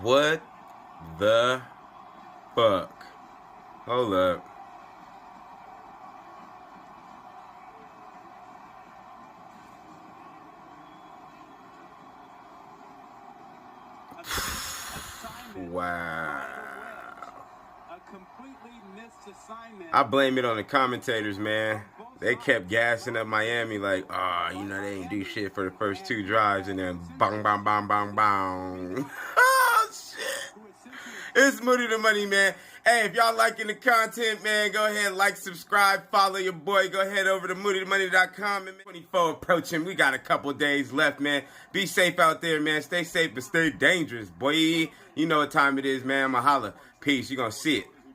What the fuck? Hold up. Wow. I blame it on the commentators, man. They kept gassing up Miami like, they ain't do shit for the first two drives, and then bang, bang, bang, bang, bang. Oh, shit. It's Moody the Money, man. Hey, if y'all liking the content, man, go ahead, like, subscribe, follow your boy. Go ahead over to moodythemoney.com. 24 approaching. We got a couple days left, man. Be safe out there, man. Stay safe, but stay dangerous, boy. You know what time it is, man. I'ma holla. Peace. You gonna see it.